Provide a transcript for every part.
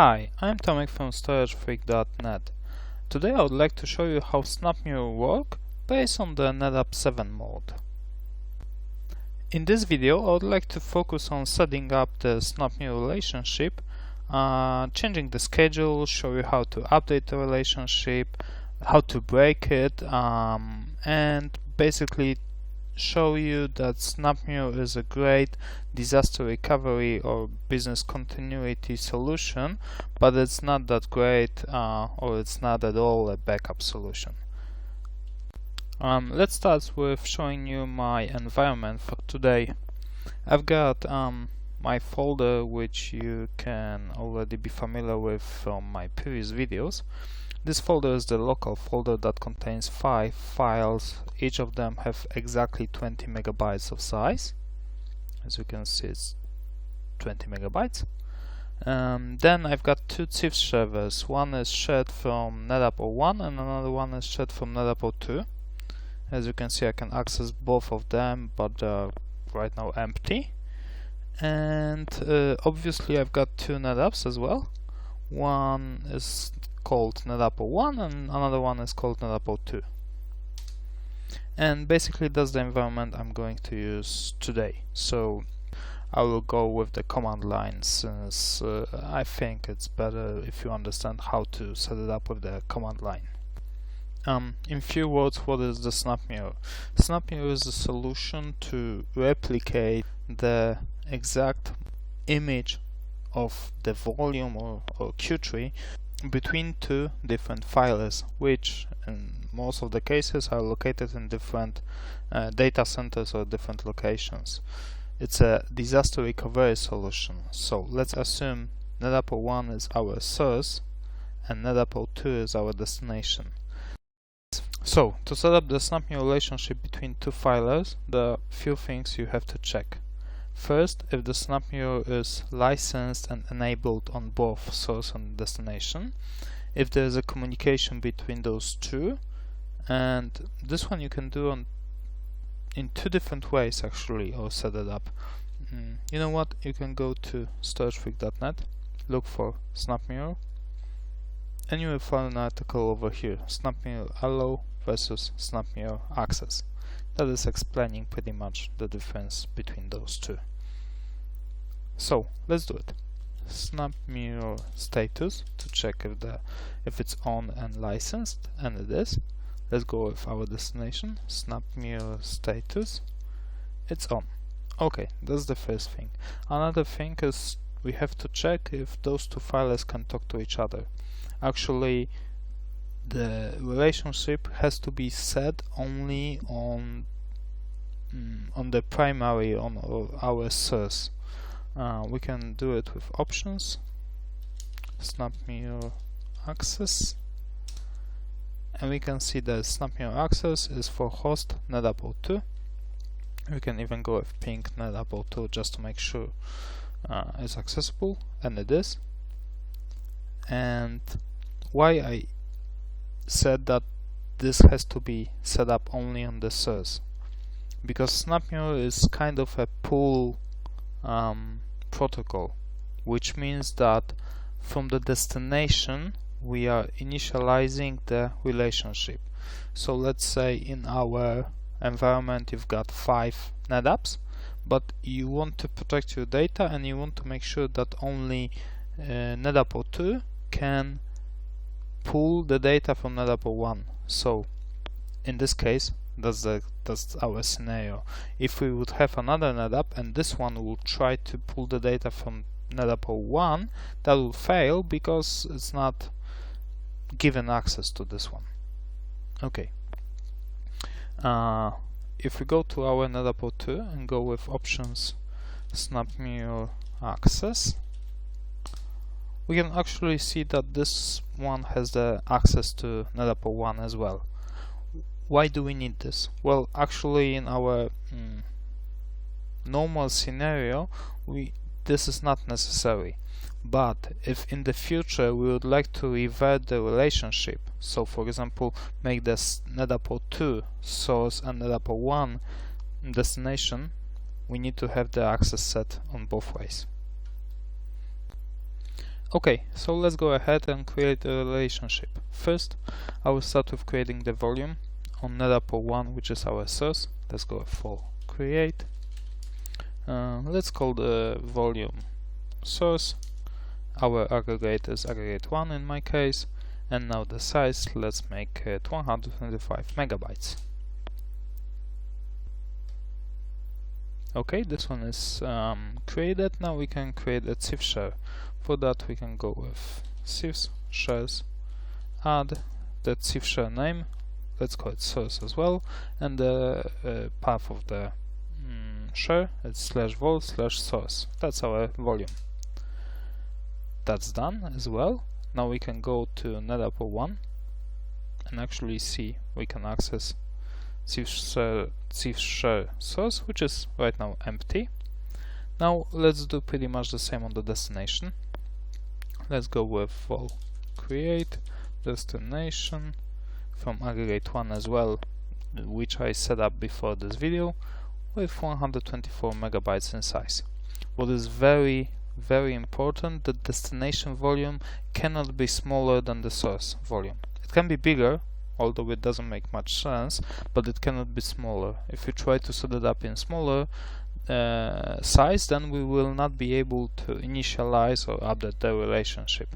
Hi, I'm Tomek from StorageFreak.net. Today I would like to show you how SnapMirror works based on the NetApp 7 mode. In this video I would like to focus on setting up the SnapMirror relationship, changing the schedule, show you how to update the relationship, how to break it, and basically show you that SnapMirror is a great disaster recovery or business continuity solution, but it's not that great or it's not at all a backup solution. Let's start with showing you my environment for today. I've got my folder, which you can already be familiar with from my previous videos. This folder is the local folder that contains 5 files. Each of them have exactly 20 megabytes of size. As you can see, it's 20 megabytes. Then I've got 2 CIFS servers. One is shared from NetApp 01 and another one is shared from NetApp 02. As you can see, I can access both of them, but they're right now empty. And obviously I've got 2 NetApps as well. One is called NetApp 01 and another one is called NetApp 02. And basically that's the environment I'm going to use today. So I will go with the command line, since I think it's better if you understand how to set it up with the command line. In few words, what is the SnapMirror? SnapMirror is a solution to replicate the exact image of the volume or queue tree between 2 different files, which in most of the cases are located in different data centers or different locations. It's a disaster recovery solution. So let's assume NetApp 01 is our source and NetApp 02 is our destination. So to set up the SnapMirror relationship between 2 files, there are few things you have to check. First, if the SnapMirror is licensed and enabled on both source and destination, if there is a communication between those 2, and this one you can do in 2 different ways actually, or set it up. You know what? You can go to StorageFreak.net, look for SnapMirror, and you will find an article over here: SnapMirror Allow versus SnapMirror Access. That is explaining pretty much the difference between those 2. So let's do it. SnapMirror status to check if it's on and licensed, and it is. Let's go with our destination. SnapMirror status, it's on. Okay, that's the first thing. Another thing is we have to check if those 2 files can talk to each other. Actually, the relationship has to be set only on the primary, on our source. We can do it with options, SnapMirror access, and we can see that SnapMirror access is for host NetApp 02. We can even go with ping NetApp 02 just to make sure it's accessible, and it is. And why I said that this has to be set up only on the source, because SnapMirror is kind of a pull protocol, which means that from the destination we are initializing the relationship. So let's say in our environment you've got 5 NetApps, but you want to protect your data and you want to make sure that only NetApp 02 can pull the data from NetApp 01. So in this case, that's our scenario. If we would have another NetApp and this one will try to pull the data from NetApp 01, that will fail because it's not given access to this one. Okay. If we go to our NetApp 02 and go with options SnapMirror access, we can actually see that this one has the access to NetApp 01 as well. Why do we need this? Well, actually in our normal scenario this is not necessary, but if in the future we would like to revert the relationship, so for example make this NetApp 02 source and NetApp 01 destination, we need to have the access set on both ways. Okay, so let's go ahead and create a relationship. First, I will start with creating the volume on NetApp 1, which is our source. Let's go for create. Let's call the volume source. Our aggregate is aggregate 1 in my case, and now the size, let's make it 125 megabytes. Okay, this one is created. Now we can create a CIF share. For that we can go with CIF shares, add the CIF share name, let's call it source as well, and the path of the share, it's /vol/source. That's our volume. That's done as well. Now we can go to NetApp 1 and actually see we can access CIF share source, which is right now empty. Now let's do pretty much the same on the destination. Let's go with vol create destination from aggregate 1 as well, which I set up before this video, with 124 megabytes in size. What is very important, the destination volume cannot be smaller than the source volume. It can be bigger, although it doesn't make much sense, but it cannot be smaller. If you try to set it up in smaller size, then we will not be able to initialize or update the relationship.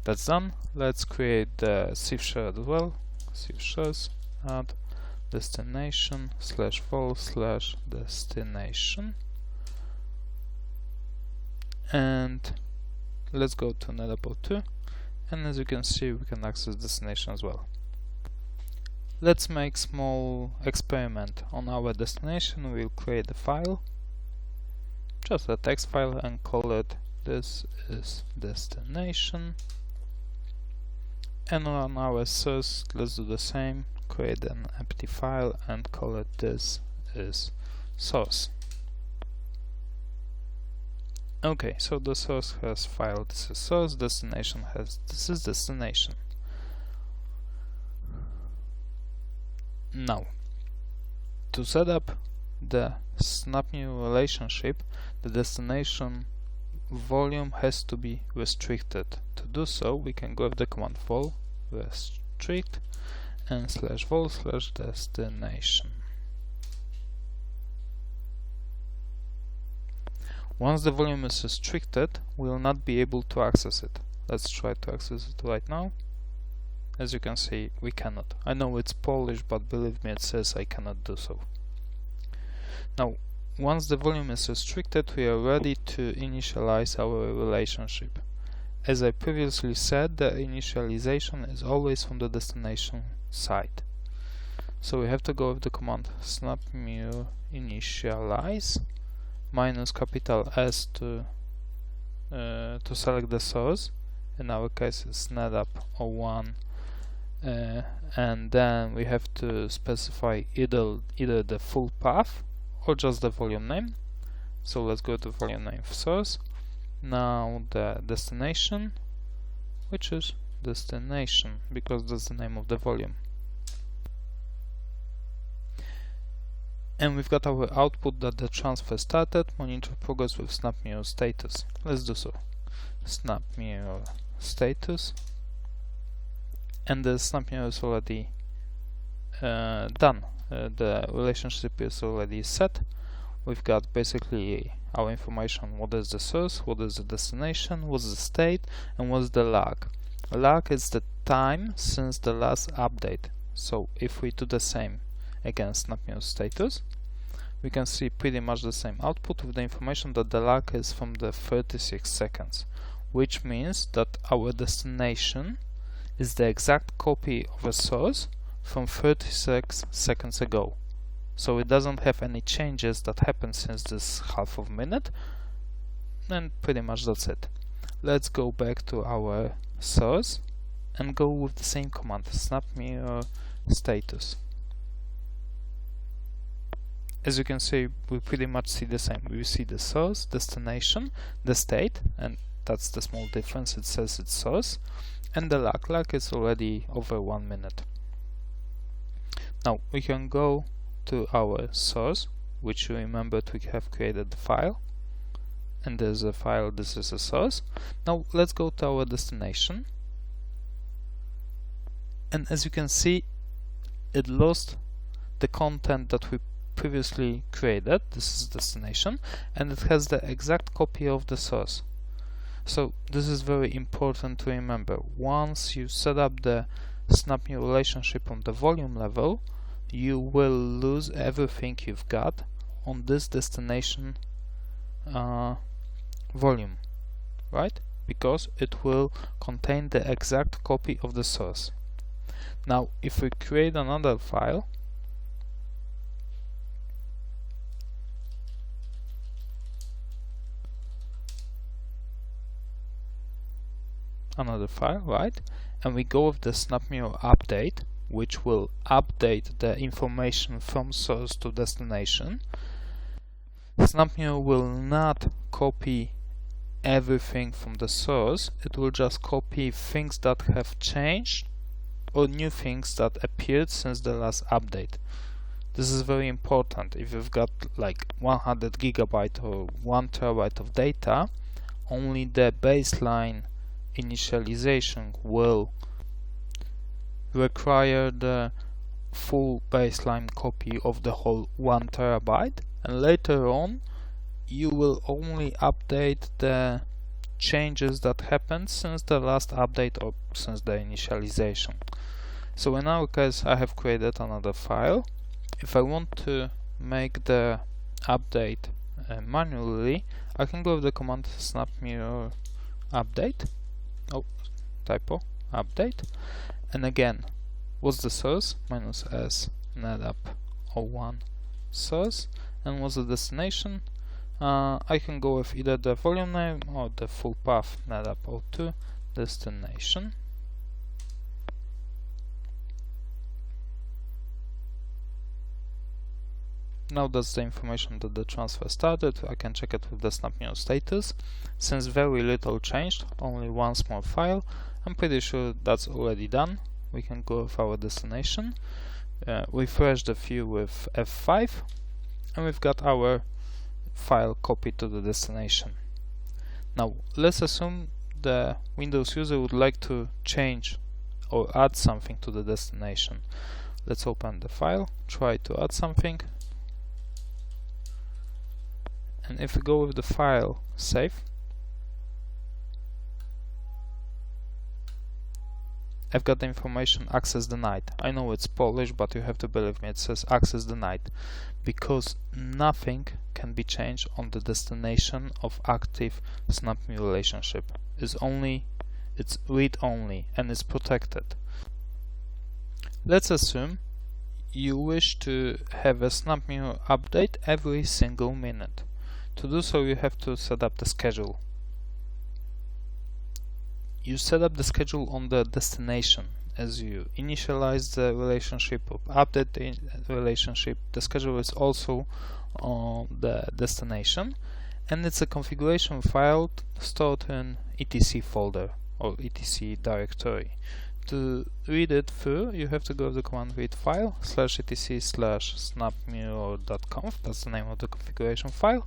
That's done. Let's create the CIF share as well. CIF shares, add destination /vol/destination, and let's go to NetApp 2, and as you can see we can access destination as well. Let's make small experiment on our destination. We'll create a file, just a text file, and call it this is destination. And on our source, let's do the same, create an empty file and call it this is source. Okay, so the source has file this is source, destination has this is destination. Now, to set up the SnapMirror relationship, the destination volume has to be restricted. To do so, we can go with the command vol restrict and /vol/destination. Once the volume is restricted, we will not be able to access it. Let's try to access it right now. As you can see, we cannot. I know it's Polish, but believe me, it says I cannot do so. Now, once the volume is restricted, we are ready to initialize our relationship. As I previously said, the initialization is always from the destination side. So we have to go with the command SnapMirror initialize -S to select the source. In our case, it's NetApp 01. And then we have to specify either the full path or just the volume name. So let's go to volume name source. Now the destination, which is destination because that's the name of the volume. And we've got our output that the transfer started. Monitor progress with SnapMirror status. Let's do so. SnapMirror status. And the SnapMirror is already done. The relationship is already set. We've got basically our information: what is the source, what is the destination, what's the state, and what's the lag. Lag is the time since the last update. So if we do the same against SnapMirror status, we can see pretty much the same output with the information that the lag is from the 36 seconds, which means that our destination is the exact copy of a source from 36 seconds ago. So it doesn't have any changes that happened since this half of a minute, and pretty much that's it. Let's go back to our source and go with the same command, SnapMirror status. As you can see, we pretty much see the same. We see the source, destination, the state, and that's the small difference. It says it's source, and the lag. Lag is already over 1 minute. Now we can go to our source, which you remembered we have created the file, and there's a file, this is a source. Now let's go to our destination, and as you can see, it lost the content that we previously created. This is destination, and it has the exact copy of the source. So this is very important to remember. Once you set up the SnapMirror relationship on the volume level, you will lose everything you've got on this destination volume, right? Because it will contain the exact copy of the source. Now if we create another file, right, and we go with the SnapMirror update, which will update the information from source to destination, SnapMirror will not copy everything from the source, it will just copy things that have changed or new things that appeared since the last update. This is very important. If you've got like 100 GB or 1 TB of data, only the baseline initialization will require the full baseline copy of the whole 1 TB, and later on you will only update the changes that happened since the last update or since the initialization. So in our case, I have created another file. If I want to make the update manually, I can go with the command SnapMirror update. Oh, typo, update. And again, what's the source? -s NetApp 01 source. And what's the destination? I can go with either the volume name or the full path NetApp 02 destination. Now that's the information that the transfer started. I can check it with the SnapMirror status. Since very little changed, only one small file, I'm pretty sure that's already done. We can go with our destination, refresh the view with F5, and we've got our file copied to the destination. Now let's assume the Windows user would like to change or add something to the destination. Let's open the file, try to add something. And if we go with the file save, I've got the information access denied. I know it's Polish, but you have to believe me, it says access denied, because nothing can be changed on the destination of active SnapMirror relationship. It's read only and it's protected. Let's assume you wish to have a SnapMirror update every single minute. To do so, you have to set up the schedule. You set up the schedule on the destination. As you initialize the relationship or update the relationship, the schedule is also on the destination, and it's a configuration file stored in etc folder or etc directory. To read it through, you have to go to the command read file /etc/snapmirror.conf. That's the name of the configuration file.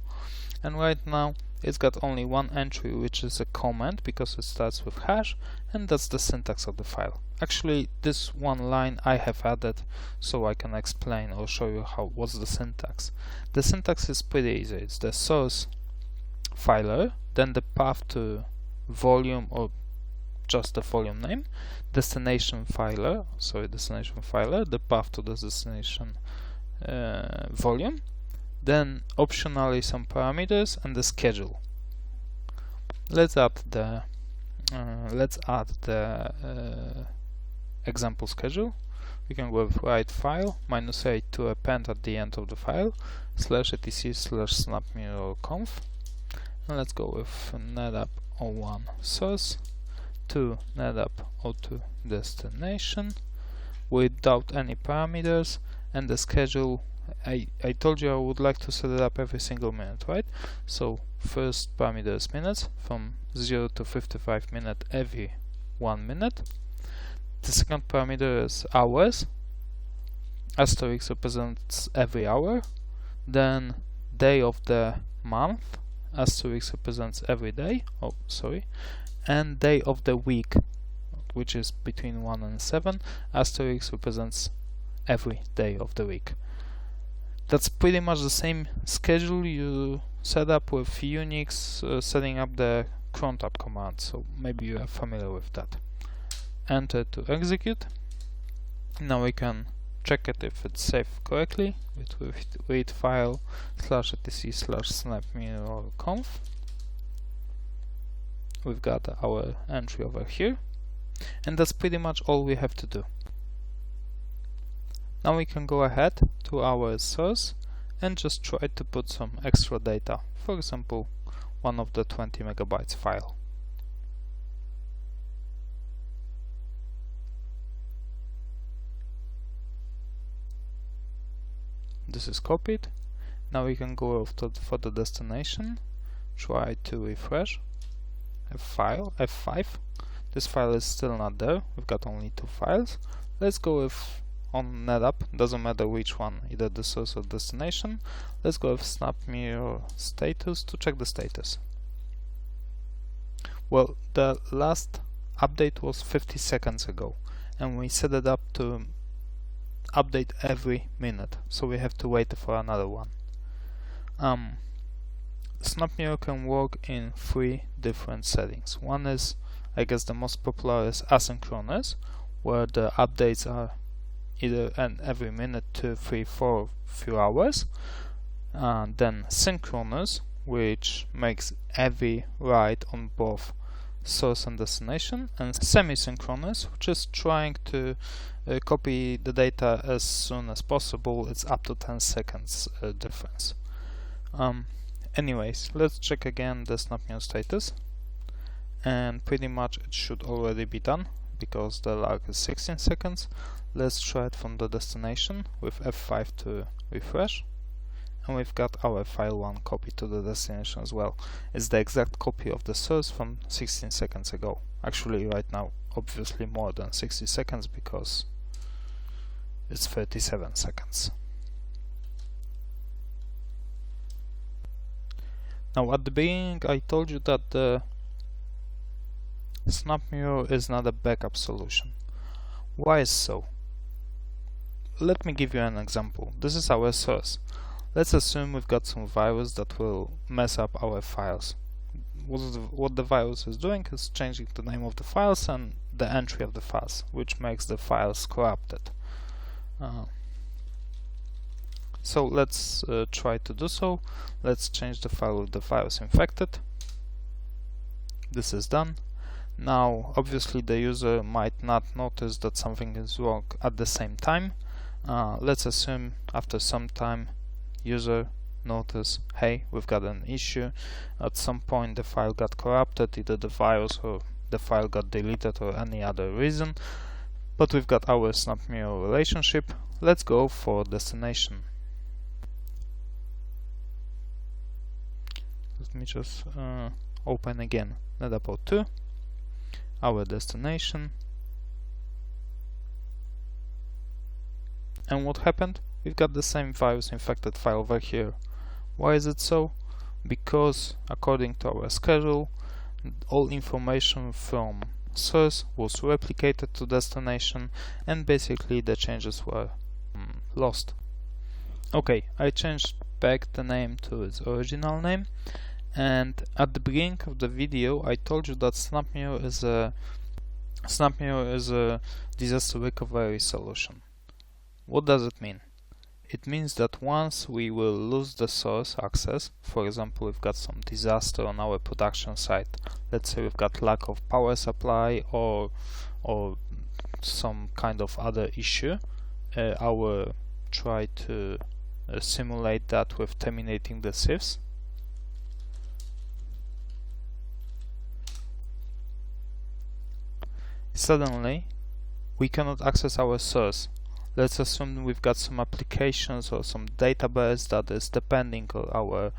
And right now it's got only one entry, which is a comment because it starts with hash, and that's the syntax of the file. Actually, this one line I have added so I can explain or show you what's the syntax. The syntax is pretty easy. It's the source filer, then the path to volume or just the volume name, destination filer, the path to the destination volume, then optionally some parameters and the schedule. Let's add the example schedule. We can go with write file -a to append at the end of the file /etc/snapmirror.conf, and let's go with NetApp 01 source to NetApp 02 destination without any parameters, and the schedule. I told you I would like to set it up every single minute, right? So first parameter is minutes, from 0 to 55 minutes every 1 minute. The second parameter is hours, asterisk represents every hour, then day of the month asterisk represents every day, and day of the week, which is between 1 and 7, asterisk represents every day of the week. That's pretty much the same schedule you set up with Unix, setting up the cron tab command, so maybe you are familiar with that. Enter to execute. Now we can check it if it's saved correctly with read file /etc/snapmirror.conf. We've got our entry over here, and that's pretty much all we have to do. Now we can go ahead to our source and just try to put some extra data, for example one of the 20 megabytes file. This is copied. Now we can go for the destination, try to refresh, F5. This file is still not there, we've got only 2 files. Let's go with on NetApp, doesn't matter which one, either the source or destination. Let's go with SnapMirror status to check the status. Well, the last update was 50 seconds ago, and we set it up to update every minute, so we have to wait for another one. SnapMirror can work in 3 different settings. One is, I guess the most popular, is Asynchronous, where the updates are either every minute, 2, 3, 4, few hours. Then Synchronous, which makes every write on both source and destination, and semi-synchronous, which is trying to copy the data as soon as possible. It's up to 10 seconds difference. Anyways, let's check again the SnapMirror status, and pretty much it should already be done because the lag is 16 seconds. Let's try it from the destination with F5 to refresh, and we've got our file 1 copy to the destination as well. It's the exact copy of the source from 16 seconds ago. Actually right now obviously more than 60 seconds because it's 37 seconds. Now at the beginning I told you that the SnapMirror is not a backup solution. Why is so? Let me give you an example. This is our source. Let's assume we've got some virus that will mess up our files. What the virus is doing is changing the name of the files and the entry of the files, which makes the files corrupted. So let's try to do so. Let's change the file with the virus infected. This is done. Now obviously the user might not notice that something is wrong at the same time. Let's assume after some time user notice, hey, we've got an issue. At some point the file got corrupted, either the virus or the file got deleted or any other reason, but we've got our SnapMirror relationship. Let's go for destination. Let me just open again NetApp 2, our destination. And what happened? We've got the same virus infected file over here. Why is it so? Because according to our schedule, all information from source was replicated to destination, and basically the changes were lost. Okay, I changed back the name to its original name, and at the beginning of the video I told you that SnapMirror is a disaster recovery solution. What does it mean? It means that once we will lose the source access, for example, we've got some disaster on our production site, let's say we've got lack of power supply or some kind of other issue, I will try to simulate that with terminating the sieves. Suddenly, we cannot access our source. Let's assume we've got some applications or some database that is depending on our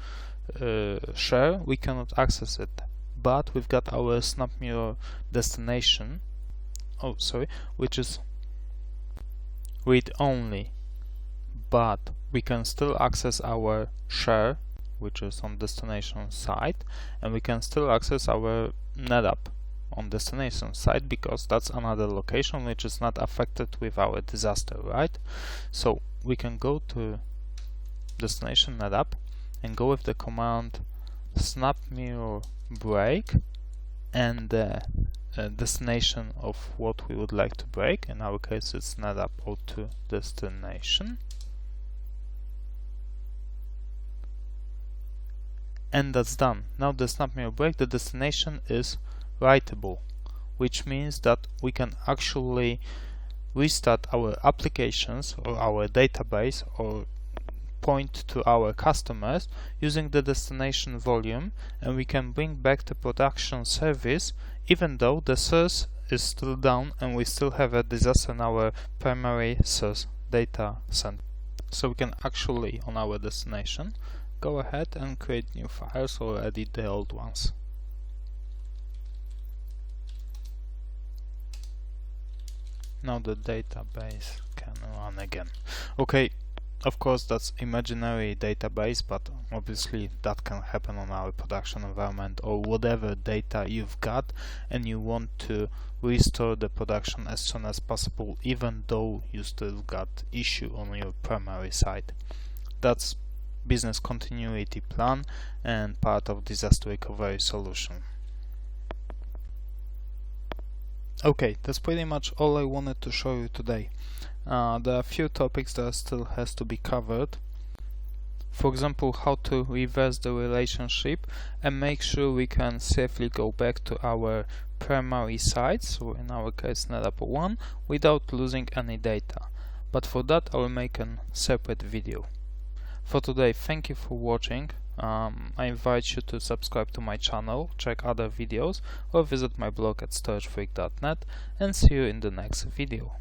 share. We cannot access it, but we've got our SnapMirror destination, which is read only, but we can still access our share which is on destination side, and we can still access our NetApp on destination side because that's another location which is not affected with our disaster, right? So we can go to destination NetApp and go with the command SnapMirror break and the destination of what we would like to break. In our case it's NetApp O2 destination, and that's done. Now the SnapMirror break, the destination is writable, which means that we can actually restart our applications or our database or point to our customers using the destination volume, and we can bring back the production service even though the source is still down and we still have a disaster in our primary source data center. So we can actually, on our destination, go ahead and create new files or edit the old ones. Now the database can run again. Okay, of course that's imaginary database, but obviously that can happen on our production environment or whatever data you've got, and you want to restore the production as soon as possible even though you still got issue on your primary side. That's business continuity plan and part of disaster recovery solution. Okay, that's pretty much all I wanted to show you today. There are a few topics that still has to be covered. For example, how to reverse the relationship and make sure we can safely go back to our primary site, so in our case NetApp 1, without losing any data. But for that I will make a separate video. For today, thank you for watching. I invite you to subscribe to my channel, check other videos, or visit my blog at storagefreak.net, and see you in the next video.